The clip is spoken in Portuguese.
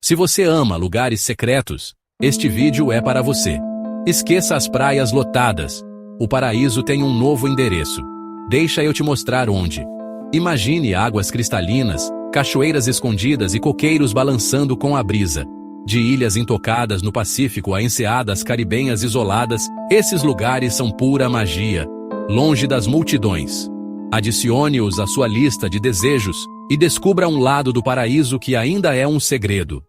Se você ama lugares secretos, este vídeo é para você. Esqueça as praias lotadas. O paraíso tem um novo endereço. Deixa eu te mostrar onde. Imagine águas cristalinas, cachoeiras escondidas e coqueiros balançando com a brisa. De ilhas intocadas no Pacífico a enseadas caribenhas isoladas, esses lugares são pura magia, longe das multidões. Adicione-os à sua lista de desejos e descubra um lado do paraíso que ainda é um segredo.